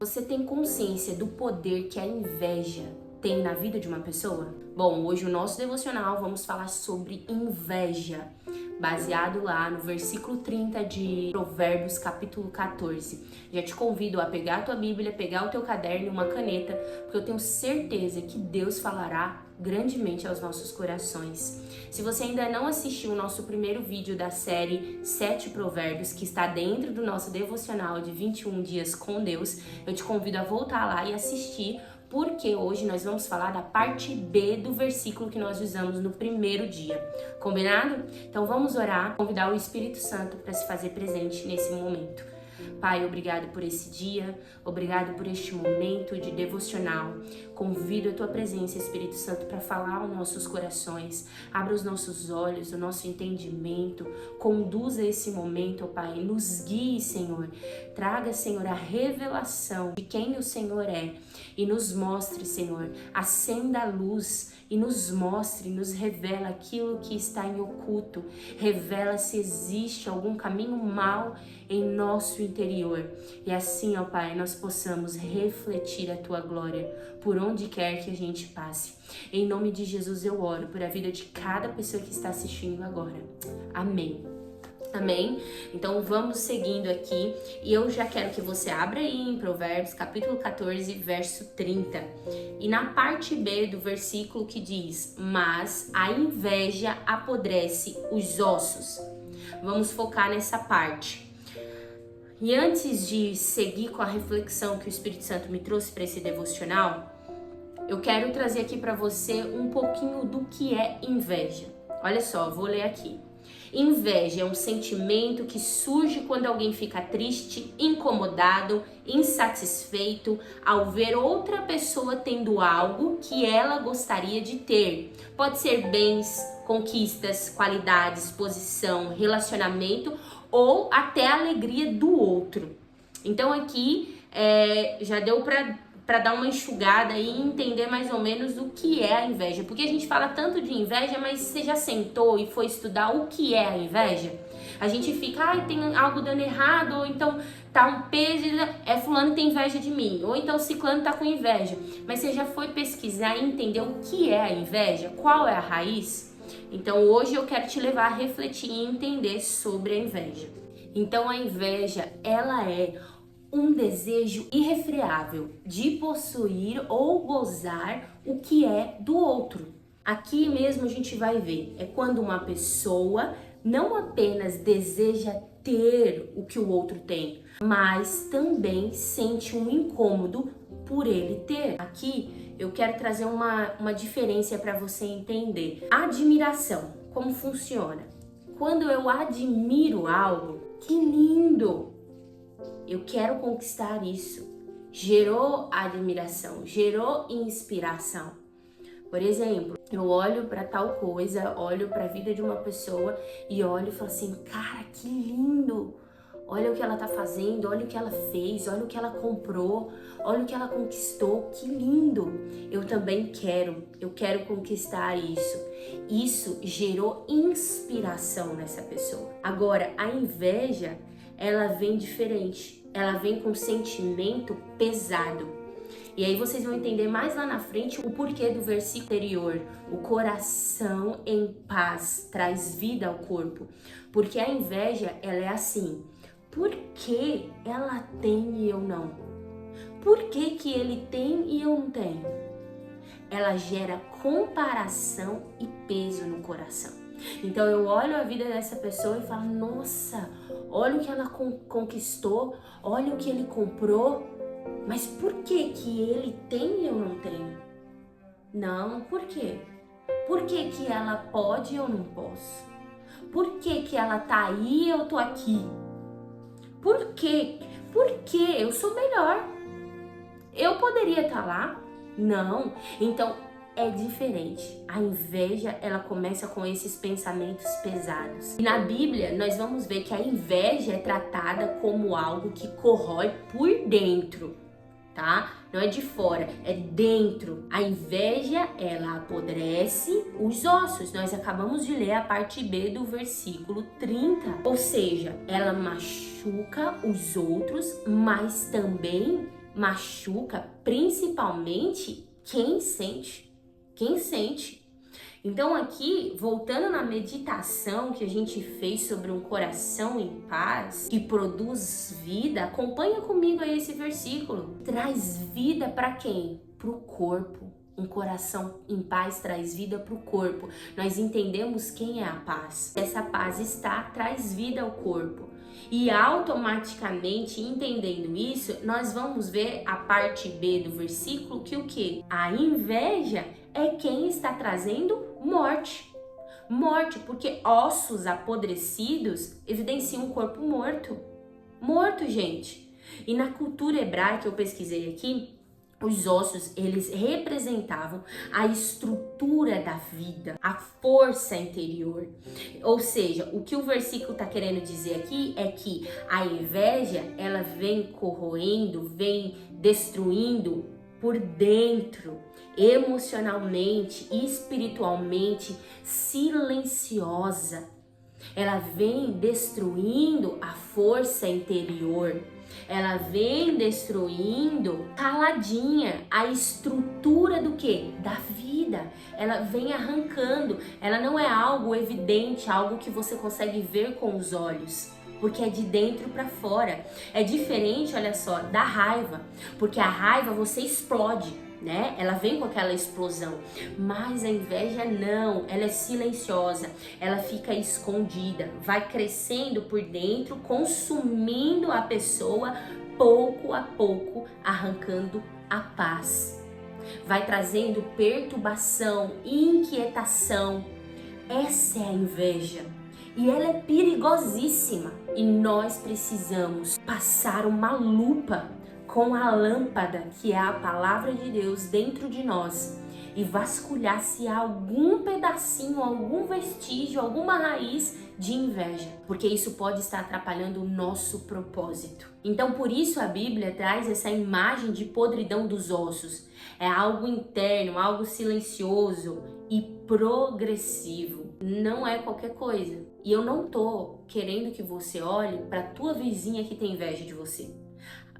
Você tem consciência do poder que a inveja tem na vida de uma pessoa? Bom, hoje o nosso devocional vamos falar sobre inveja, baseado lá no versículo 30 de Provérbios, capítulo 14. Já te convido a pegar a tua Bíblia, pegar o teu caderno e uma caneta, porque eu tenho certeza que Deus falará grandemente aos nossos corações. Se você ainda não assistiu o nosso primeiro vídeo da série 7 Provérbios, que está dentro do nosso devocional de 21 dias com Deus, eu te convido a voltar lá e assistir, porque hoje nós vamos falar da parte B do versículo que nós usamos no primeiro dia. Combinado? Então vamos orar, convidar o Espírito Santo para se fazer presente nesse momento. Pai, obrigado por esse dia, obrigado por este momento de devocional. Convido a Tua presença, Espírito Santo, para falar aos nossos corações. Abra os nossos olhos, o nosso entendimento. Conduza esse momento, Pai. Nos guie, Senhor. Traga, Senhor, a revelação de quem o Senhor é. E nos mostre, Senhor, acenda a luz e nos mostre, nos revela aquilo que está em oculto. Revela se existe algum caminho mau em nosso interior. E assim, ó Pai, nós possamos refletir a Tua glória por onde quer que a gente passe. Em nome de Jesus eu oro por a vida de cada pessoa que está assistindo agora. Amém. Amém? Então vamos seguindo aqui e eu já quero que você abra aí em Provérbios capítulo 14, verso 30. E na parte B do versículo que diz: mas a inveja apodrece os ossos. Vamos focar nessa parte. E antes de seguir com a reflexão que o Espírito Santo me trouxe para esse devocional, eu quero trazer aqui para você um pouquinho do que é inveja. Olha só, vou ler aqui. Inveja é um sentimento que surge quando alguém fica triste, incomodado, insatisfeito ao ver outra pessoa tendo algo que ela gostaria de ter. Pode ser bens, conquistas, qualidades, posição, relacionamento ou até a alegria do outro. Então aqui já deu para dar uma enxugada e entender mais ou menos o que é a inveja. Porque a gente fala tanto de inveja, mas você já sentou e foi estudar o que é a inveja? A gente fica, tem algo dando errado, ou então tá um peso, fulano tem inveja de mim, ou então ciclano tá com inveja. Mas você já foi pesquisar e entender o que é a inveja? Qual é a raiz? Então hoje eu quero te levar a refletir e entender sobre a inveja. Então a inveja, ela é um desejo irrefreável de possuir ou gozar o que é do outro. Aqui mesmo a gente vai ver, é quando uma pessoa não apenas deseja ter o que o outro tem, mas também sente um incômodo por ele ter. Aqui eu quero trazer uma diferença para você entender. Admiração, como funciona? Quando eu admiro algo, que lindo! Eu quero conquistar isso. Gerou admiração, gerou inspiração. Por exemplo, eu olho para tal coisa, olho para a vida de uma pessoa e olho e falo assim, cara, que lindo! Olha o que ela tá fazendo, olha o que ela fez, olha o que ela comprou, olha o que ela conquistou, que lindo! Eu também eu quero conquistar isso. Isso gerou inspiração nessa pessoa. Agora, a inveja, ela vem diferente, ela vem com sentimento pesado. E aí vocês vão entender mais lá na frente o porquê do versículo anterior. O coração em paz traz vida ao corpo. Porque a inveja, ela é assim. Por que ela tem e eu não? Por que que ele tem e eu não tenho? Ela gera comparação e peso no coração. Então eu olho a vida dessa pessoa e falo, nossa, olha o que ela conquistou, olha o que ele comprou, mas por que que ele tem e eu não tenho? Não, por quê? Por que que ela pode e eu não posso? Por que que ela tá aí e eu tô aqui? Por quê? Porque eu sou melhor. Eu poderia estar lá? Não. Então é diferente. A inveja, ela começa com esses pensamentos pesados. E na Bíblia, nós vamos ver que a inveja é tratada como algo que corrói por dentro, tá? Não é de fora, é dentro. A inveja, ela apodrece os ossos. Nós acabamos de ler a parte B do versículo 30. Ou seja, ela machuca os outros, mas também machuca principalmente quem sente. Quem sente. Então aqui, voltando na meditação que a gente fez sobre um coração em paz, que produz vida, acompanha comigo aí esse versículo. Traz vida para quem? Para o corpo. Um coração em paz traz vida para o corpo. Nós entendemos quem é a paz. Essa paz traz vida ao corpo. E automaticamente, entendendo isso, nós vamos ver a parte B do versículo que o quê? A inveja é quem está trazendo morte. Morte, porque ossos apodrecidos evidenciam um corpo morto. Morto, gente. E na cultura hebraica, eu pesquisei aqui, os ossos, eles representavam a estrutura da vida, a força interior. Ou seja, o que o versículo está querendo dizer aqui é que a inveja, ela vem corroendo, vem destruindo por dentro, emocionalmente, espiritualmente, silenciosa. Ela vem destruindo a força interior. Ela vem destruindo caladinha a estrutura do quê? Da vida. Ela vem arrancando. Ela não é algo evidente, algo que você consegue ver com os olhos, porque é de dentro para fora. É diferente, olha só, da raiva, porque a raiva você explode, né? Ela vem com aquela explosão, mas a inveja não, ela é silenciosa, ela fica escondida, vai crescendo por dentro, consumindo a pessoa pouco a pouco, arrancando a paz. Vai trazendo perturbação, inquietação. Essa é a inveja. E ela é perigosíssima. E nós precisamos passar uma lupa com a lâmpada, que é a palavra de Deus, dentro de nós, e vasculhar se há algum pedacinho, algum vestígio, alguma raiz de inveja, porque isso pode estar atrapalhando o nosso propósito. Então, por isso a Bíblia traz essa imagem de podridão dos ossos. É algo interno, algo silencioso e progressivo. Não é qualquer coisa. E eu não tô querendo que você olhe para tua vizinha que tem inveja de você,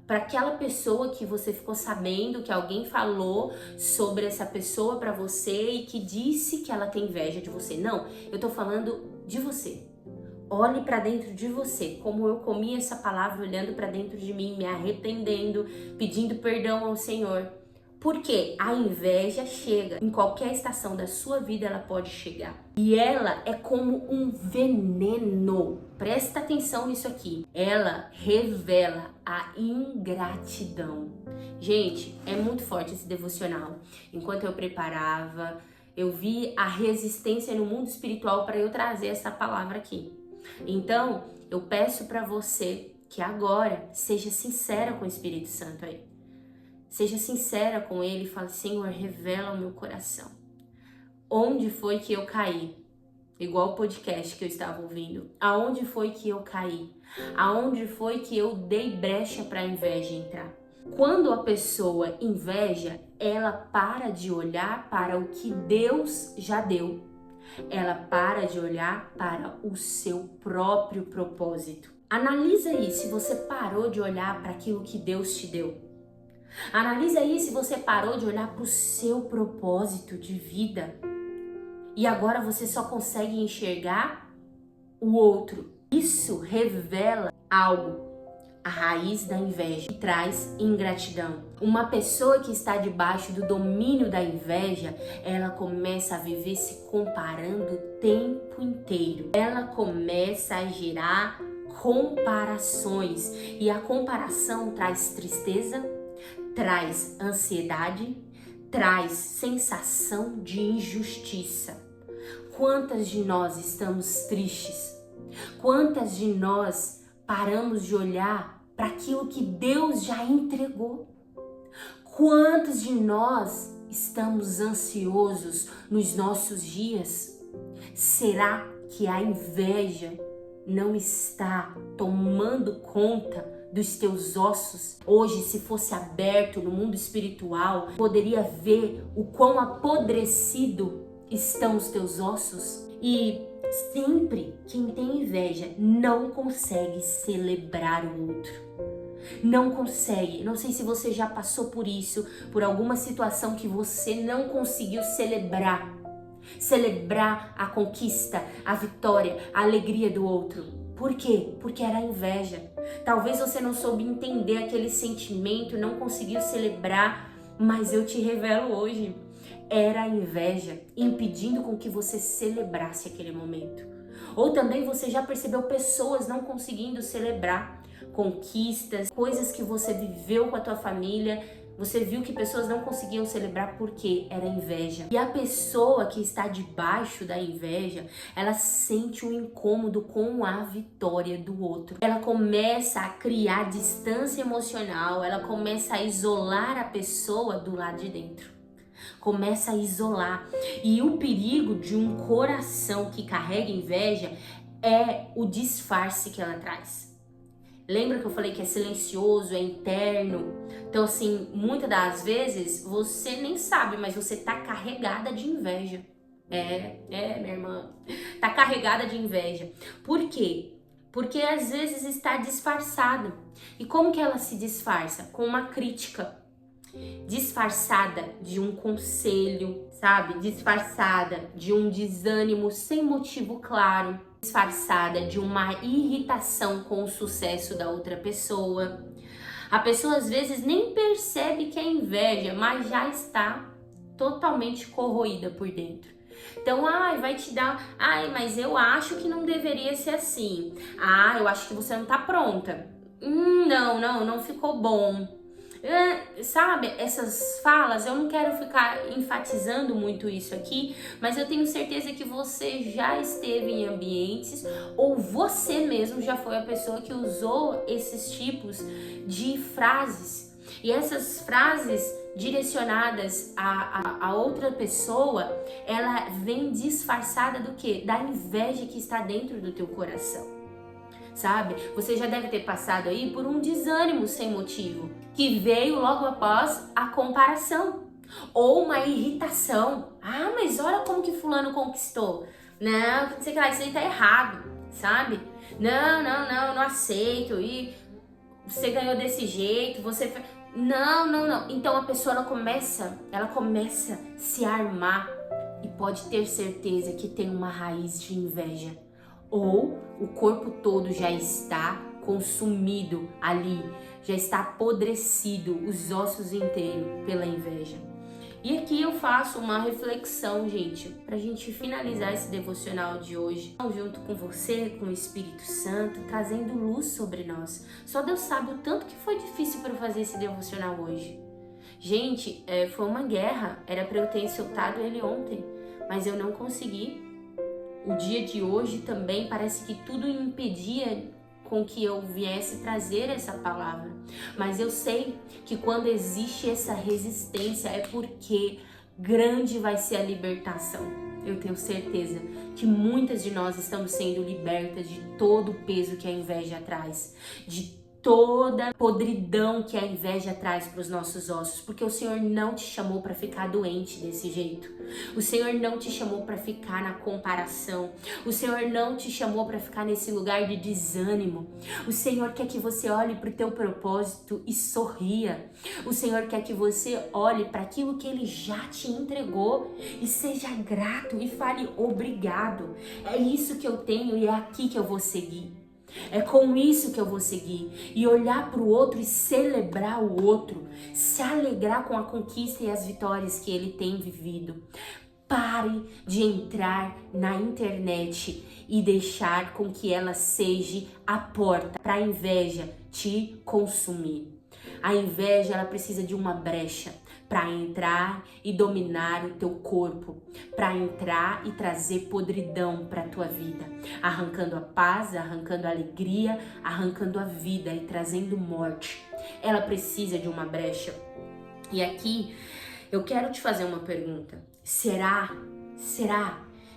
para aquela pessoa que você ficou sabendo que alguém falou sobre essa pessoa para você e que disse que ela tem inveja de você. Não, eu tô falando de você. Olhe para dentro de você, como eu comi essa palavra olhando para dentro de mim, me arrependendo, pedindo perdão ao Senhor. Porque a inveja chega, em qualquer estação da sua vida ela pode chegar. E ela é como um veneno. Presta atenção nisso aqui. Ela revela a ingratidão. Gente, é muito forte esse devocional. Enquanto eu preparava, eu vi a resistência no mundo espiritual para eu trazer essa palavra aqui. Então, eu peço para você que agora seja sincera com o Espírito Santo aí. Seja sincera com ele e fale: Senhor, revela o meu coração. Onde foi que eu caí? Igual o podcast que eu estava ouvindo. Aonde foi que eu caí? Aonde foi que eu dei brecha para a inveja entrar? Quando a pessoa inveja, ela para de olhar para o que Deus já deu. Ela para de olhar para o seu próprio propósito. Analisa aí se você parou de olhar para aquilo que Deus te deu. Analisa aí se você parou de olhar para o seu propósito de vida e agora você só consegue enxergar o outro. Isso revela algo, a raiz da inveja, que traz ingratidão. Uma pessoa que está debaixo do domínio da inveja, ela começa a viver se comparando o tempo inteiro. Ela começa a gerar comparações e a comparação traz tristeza, traz ansiedade, traz sensação de injustiça. Quantas de nós estamos tristes? Quantas de nós paramos de olhar para aquilo que Deus já entregou? Quantos de nós estamos ansiosos nos nossos dias? Será que a inveja não está tomando conta dos teus ossos? Hoje, se fosse aberto no mundo espiritual, poderia ver o quão apodrecido estão os teus ossos. E sempre quem tem inveja não consegue celebrar o outro. Não consegue. Não sei se você já passou por isso, por alguma situação que você não conseguiu celebrar. Celebrar a conquista, a vitória, a alegria do outro. Por quê? Porque era inveja. Talvez você não soube entender aquele sentimento, não conseguiu celebrar, mas eu te revelo hoje. Era a inveja impedindo com que você celebrasse aquele momento. Ou também você já percebeu pessoas não conseguindo celebrar conquistas, coisas que você viveu com a tua família. Você viu que pessoas não conseguiam celebrar porque era inveja. E a pessoa que está debaixo da inveja, ela sente um incômodo com a vitória do outro. Ela começa a criar distância emocional, ela começa a isolar a pessoa do lado de dentro. Começa a isolar. E o perigo de um coração que carrega inveja é o disfarce que ela traz. Lembra que eu falei que é silencioso, é interno? Então, assim, muitas das vezes você nem sabe, mas você tá carregada de inveja. Minha irmã, tá carregada de inveja. Por quê? Porque às vezes está disfarçada. E como que ela se disfarça? Com uma crítica. Disfarçada de um conselho, sabe? Disfarçada de um desânimo sem motivo claro. Disfarçada de uma irritação com o sucesso da outra pessoa. A pessoa às vezes nem percebe que é inveja, mas já está totalmente corroída por dentro. Então, vai te dar, mas eu acho que não deveria ser assim. Eu acho que você não tá pronta. Não ficou bom. Sabe, essas falas, eu não quero ficar enfatizando muito isso aqui, mas eu tenho certeza que você já esteve em ambientes ou você mesmo já foi a pessoa que usou esses tipos de frases. E essas frases direcionadas a outra pessoa, ela vem disfarçada do quê? Da inveja que está dentro do teu coração. Sabe? Você já deve ter passado aí por um desânimo sem motivo, que veio logo após a comparação. Ou uma irritação. Mas olha como que fulano conquistou. Não sei lá, isso aí tá errado, sabe? Não aceito. E você ganhou desse jeito, você... Não. Então a pessoa, ela começa a se armar e pode ter certeza que tem uma raiz de inveja. Ou o corpo todo já está consumido ali, já está apodrecido, os ossos inteiros pela inveja. E aqui eu faço uma reflexão, gente, pra gente finalizar esse devocional de hoje, junto com você, com o Espírito Santo, trazendo luz sobre nós. Só Deus sabe o tanto que foi difícil para eu fazer esse devocional hoje. Gente, foi uma guerra, era para eu ter soltado ele ontem, mas eu não consegui. O dia de hoje também parece que tudo impedia com que eu viesse trazer essa palavra. Mas eu sei que quando existe essa resistência é porque grande vai ser a libertação. Eu tenho certeza que muitas de nós estamos sendo libertas de todo o peso que a inveja traz, de toda podridão que a inveja traz para os nossos ossos, porque o Senhor não te chamou para ficar doente desse jeito. O Senhor não te chamou para ficar na comparação. O Senhor não te chamou para ficar nesse lugar de desânimo. O Senhor quer que você olhe para o teu propósito e sorria. O Senhor quer que você olhe para aquilo que Ele já te entregou e seja grato e fale obrigado. É isso que eu tenho e é aqui que eu vou seguir. É com isso que eu vou seguir. E olhar para o outro e celebrar o outro. Se alegrar com a conquista e as vitórias que ele tem vivido. Pare de entrar na internet e deixar com que ela seja a porta para a inveja te consumir. A inveja, ela precisa de uma brecha para entrar e dominar o teu corpo, para entrar e trazer podridão para a tua vida, arrancando a paz, arrancando a alegria, arrancando a vida e trazendo morte. Ela precisa de uma brecha. E aqui eu quero te fazer uma pergunta. Será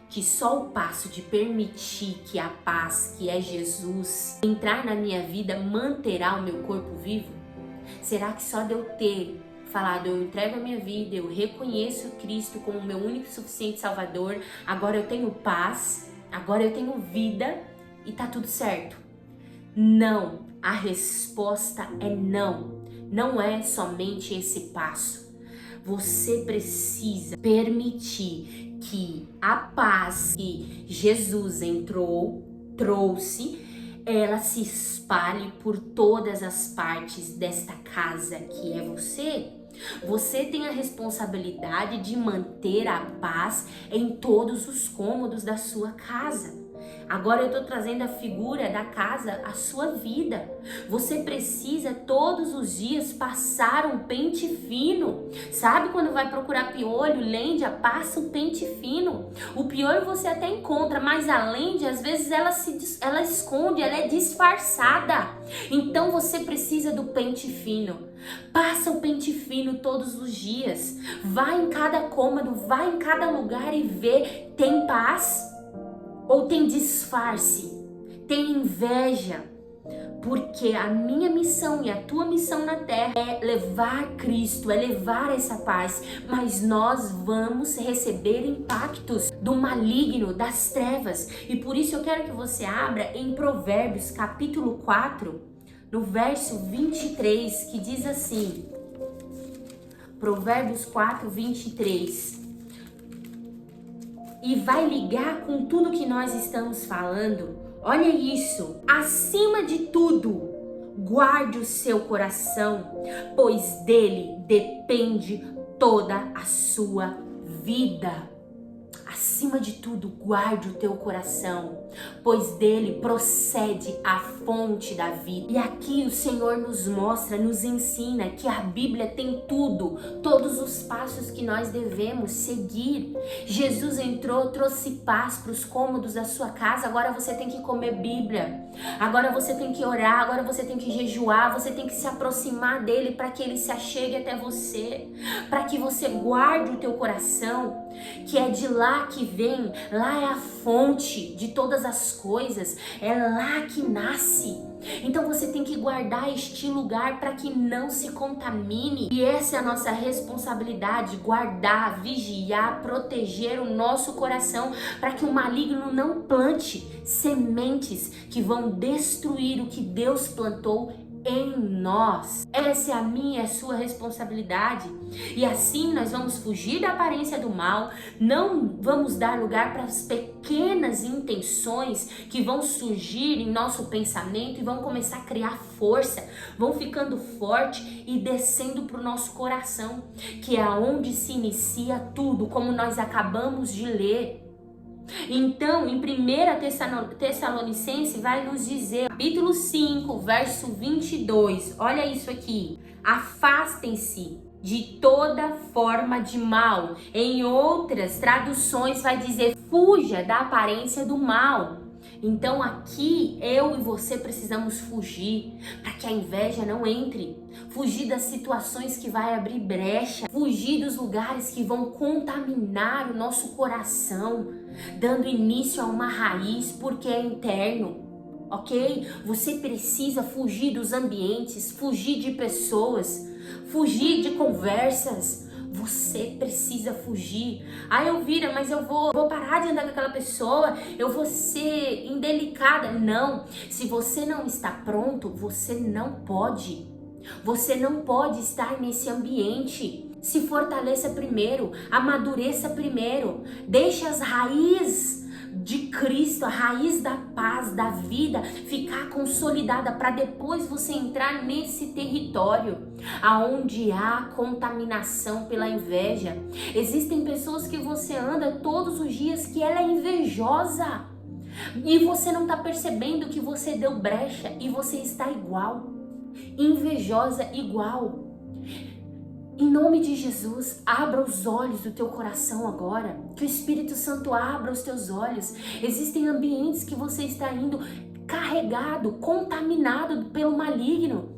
que só o passo de permitir que a paz, que é Jesus, entrar na minha vida manterá o meu corpo vivo? Será que só de eu ter falado, eu entrego a minha vida, eu reconheço Cristo como meu único e suficiente Salvador, agora eu tenho paz, agora eu tenho vida e tá tudo certo? Não. A resposta é não. Não é somente esse passo. Você precisa permitir que a paz que Jesus trouxe, ela se espalhe por todas as partes desta casa que é você. Você tem a responsabilidade de manter a paz em todos os cômodos da sua casa. Agora eu estou trazendo a figura da casa à sua vida. Você precisa todos os dias passar um pente fino. Sabe quando vai procurar piolho, lêndia, passa um pente fino. O piolho você até encontra, mas a lêndia às vezes ela esconde, ela é disfarçada. Então você precisa do pente fino. Passa o pente fino todos os dias. Vai em cada cômodo, vai em cada lugar e vê, tem paz? Ou tem disfarce, tem inveja? Porque a minha missão e a tua missão na terra é levar Cristo, é levar essa paz. Mas nós vamos receber impactos do maligno, das trevas. E por isso eu quero que você abra em Provérbios capítulo 4, no verso 23, que diz assim. Provérbios 4, 23. E vai ligar com tudo que nós estamos falando. Olha isso. Acima de tudo, guarde o seu coração, pois dele depende toda a sua vida. Acima de tudo, guarde o teu coração, pois dele procede a fonte da vida. E aqui o Senhor nos mostra, nos ensina que a Bíblia tem tudo, todos os passos que nós devemos seguir. Jesus entrou, trouxe paz para os cômodos da sua casa. Agora você tem que comer Bíblia, agora você tem que orar, agora você tem que jejuar, você tem que se aproximar dele para que ele se achegue até você, para que você guarde o teu coração, que é de lá que vem, lá é a fonte de todas as coisas, é lá que nasce. Então você tem que guardar este lugar para que não se contamine. E essa é a nossa responsabilidade, guardar, vigiar, proteger o nosso coração para que o maligno não plante sementes que vão destruir o que Deus plantou em nós. Essa é a minha e a sua responsabilidade. E assim nós vamos fugir da aparência do mal, não vamos dar lugar para as pequenas intenções que vão surgir em nosso pensamento e vão começar a criar força, vão ficando forte e descendo para o nosso coração, que é onde se inicia tudo, como nós acabamos de ler. Então, em 1 Tessalonicenses vai nos dizer, capítulo 5, verso 22, olha isso aqui: afastem-se de toda forma de mal. Em outras traduções vai dizer, fuja da aparência do mal. Então aqui eu e você precisamos fugir para que a inveja não entre, fugir das situações que vai abrir brecha, fugir dos lugares que vão contaminar o nosso coração, dando início a uma raiz, porque é interno, ok? Você precisa fugir dos ambientes, fugir de pessoas, fugir de conversas. Você precisa fugir. Ah, Elvira, mas eu vou parar de andar com aquela pessoa, eu vou ser indelicada. Não, se você não está pronto, você não pode. Você não pode estar nesse ambiente. Se fortaleça primeiro, amadureça primeiro. Deixe as raízes de Cristo, a raiz da paz, da vida, ficar consolidada para depois você entrar nesse território aonde há contaminação pela inveja. Existem pessoas que você anda todos os dias que ela é invejosa e você não está percebendo que você deu brecha e você está igual, invejosa igual. Em nome de Jesus, abra os olhos do teu coração agora. Que o Espírito Santo abra os teus olhos. Existem ambientes que você está indo carregado, contaminado pelo maligno.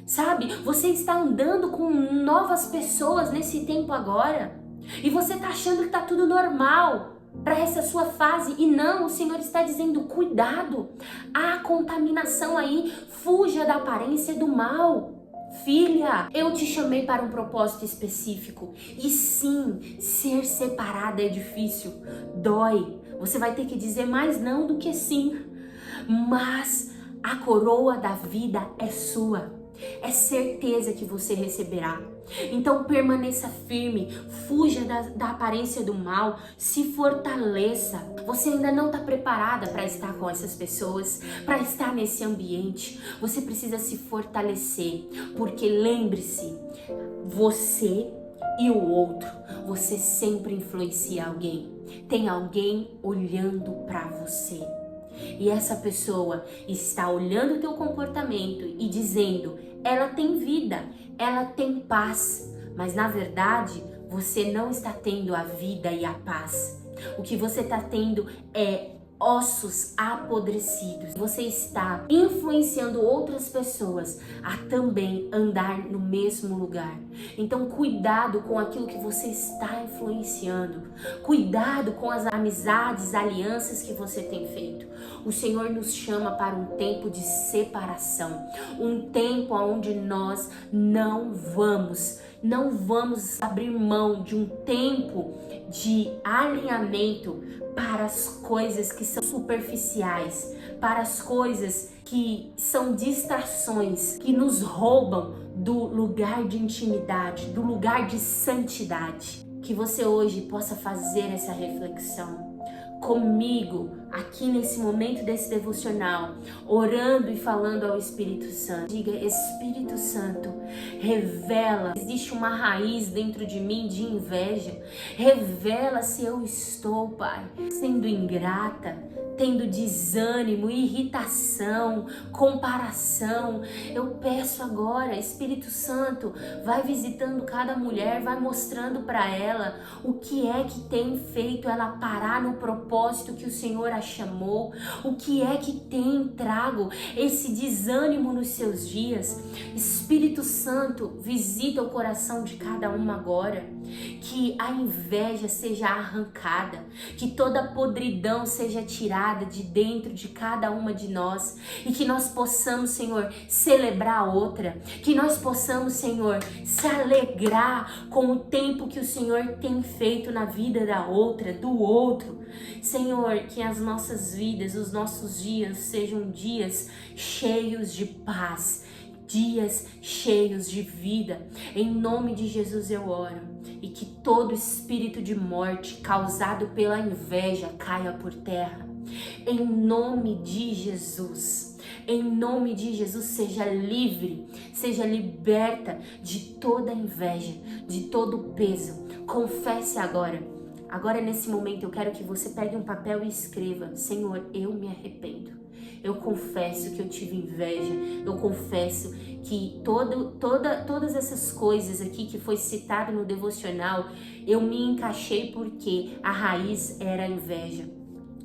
Sabe? Você está andando com novas pessoas nesse tempo agora. E você está achando que está tudo normal para essa sua fase. E não, o Senhor está dizendo, cuidado. Há contaminação aí. Fuja da aparência do mal. Filha, eu te chamei para um propósito específico. E sim, ser separada é difícil, dói. Você vai ter que dizer mais não do que sim. Mas A coroa da vida é sua. É certeza que você receberá. Então permaneça firme, fuja da aparência do mal, se fortaleça. Você ainda não está preparada para estar com essas pessoas, para estar nesse ambiente. Você precisa se fortalecer, porque lembre-se, você e o outro, você sempre influencia alguém. Tem alguém olhando para você. E essa pessoa está olhando o teu comportamento e dizendo, ela tem vida, ela tem paz, mas na verdade você não está tendo a vida e a paz. O que você está tendo é ossos apodrecidos. Você está influenciando outras pessoas a também andar no mesmo lugar. Então cuidado com aquilo que você está influenciando. Cuidado com as amizades, alianças que você tem feito. O Senhor nos chama para um tempo de separação. Um tempo onde nós não vamos abrir mão de um tempo de alinhamento para as coisas que são superficiais, para as coisas que são distrações, que nos roubam do lugar de intimidade, do lugar de santidade. Que você hoje possa fazer essa reflexão comigo, aqui nesse momento desse devocional, orando e falando ao Espírito Santo. Diga, Espírito Santo, revela, existe uma raiz dentro de mim de inveja. Revela se eu estou, Pai, sendo ingrata, tendo desânimo, irritação, comparação. Eu peço agora, Espírito Santo, vai visitando cada mulher, vai mostrando para ela o que é que tem feito ela parar no propósito que o Senhor a chamou, o que é que tem trago esse desânimo nos seus dias. Espírito Santo, visita o coração de cada uma agora, que a inveja seja arrancada, que toda podridão seja tirada de dentro de cada uma de nós e que nós possamos, Senhor, celebrar a outra, que nós possamos, Senhor, se alegrar com o tempo que o Senhor tem feito na vida da outra, do outro. Senhor, que as nossas vidas, os nossos dias sejam dias cheios de paz, dias cheios de vida. Em nome de Jesus eu oro. E que todo espírito de morte causado pela inveja caia por terra. Em nome de Jesus. Em nome de Jesus, seja livre, seja liberta de toda inveja, de todo peso. Confesse agora. Agora, nesse momento, eu quero que você pegue um papel e escreva: Senhor, eu me arrependo. Eu confesso que eu tive inveja. Eu confesso que todas essas coisas aqui que foi citado no devocional, eu me encaixei porque a raiz era a inveja.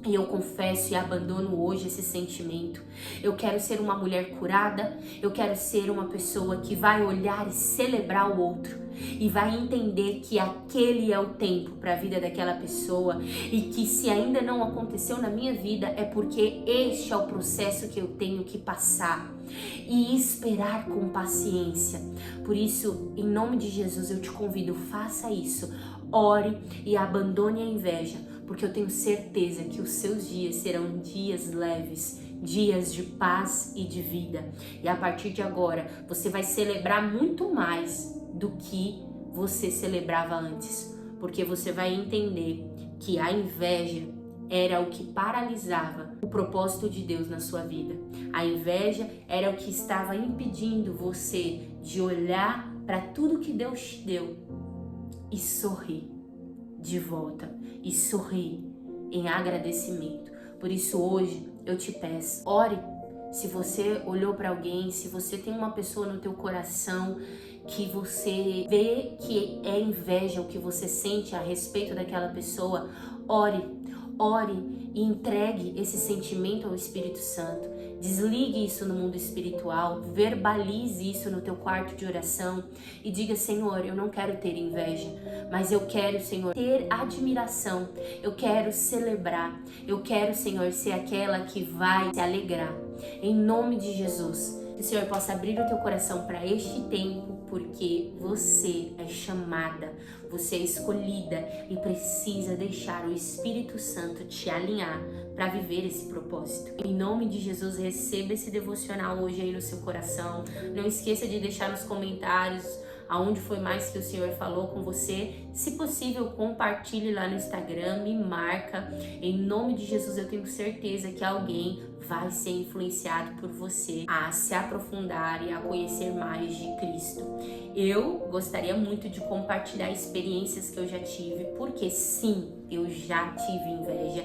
E eu confesso e abandono hoje esse sentimento. Eu quero ser uma mulher curada. Eu quero ser uma pessoa que vai olhar e celebrar o outro. E vai entender que aquele é o tempo para a vida daquela pessoa. E que se ainda não aconteceu na minha vida, é porque este é o processo que eu tenho que passar. E esperar com paciência. Por isso, em nome de Jesus, eu te convido, faça isso. Ore e abandone a inveja. Porque eu tenho certeza que os seus dias serão dias leves, dias de paz e de vida. E a partir de agora, você vai celebrar muito mais do que você celebrava antes. Porque você vai entender que a inveja era o que paralisava o propósito de Deus na sua vida. A inveja era o que estava impedindo você de olhar para tudo que Deus te deu e sorrir de volta e sorrir em agradecimento. Por isso hoje eu te peço, ore. Se você olhou para alguém, se você tem uma pessoa no teu coração que você vê que é inveja o que você sente a respeito daquela pessoa, ore e entregue esse sentimento ao Espírito Santo. Desligue isso no mundo espiritual, verbalize isso no teu quarto de oração e diga: Senhor, eu não quero ter inveja, mas eu quero, Senhor, ter admiração, eu quero celebrar, eu quero, Senhor, ser aquela que vai se alegrar. Em nome de Jesus, Que o Senhor possa abrir o teu coração para este tempo, porque você é chamada, você é escolhida e precisa deixar o Espírito Santo te alinhar para viver esse propósito. Em nome de Jesus, receba esse devocional hoje aí no seu coração. Não esqueça de deixar nos comentários aonde foi mais que o Senhor falou com você. Se possível, compartilhe lá no Instagram, me marca. Em nome de Jesus, eu tenho certeza que alguém vai ser influenciado por você a se aprofundar e a conhecer mais de Cristo. Eu gostaria muito de compartilhar experiências que eu já tive, porque sim, eu já tive inveja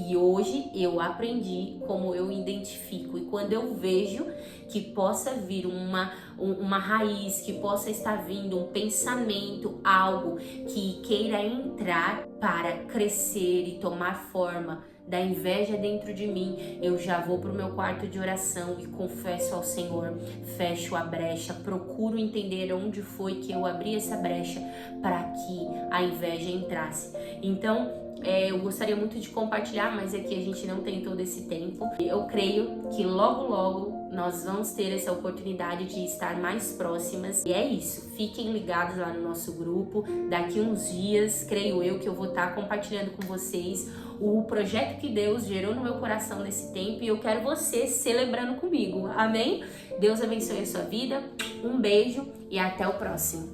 e hoje eu aprendi como eu identifico, e quando eu vejo que possa vir uma raiz, que possa estar vindo um pensamento, algo que queira entrar para crescer e tomar forma da inveja dentro de mim, eu já vou pro meu quarto de oração e confesso ao Senhor, fecho a brecha, procuro entender onde foi que eu abri essa brecha para que a inveja entrasse. Então, eu gostaria muito de compartilhar, mas aqui a gente não tem todo esse tempo. Eu creio que logo nós vamos ter essa oportunidade de estar mais próximas. E é isso, fiquem ligados lá no nosso grupo. Daqui uns dias, creio eu, que eu vou estar compartilhando com vocês o projeto que Deus gerou no meu coração nesse tempo, e eu quero você celebrando comigo, amém? Deus abençoe a sua vida, um beijo e até o próximo.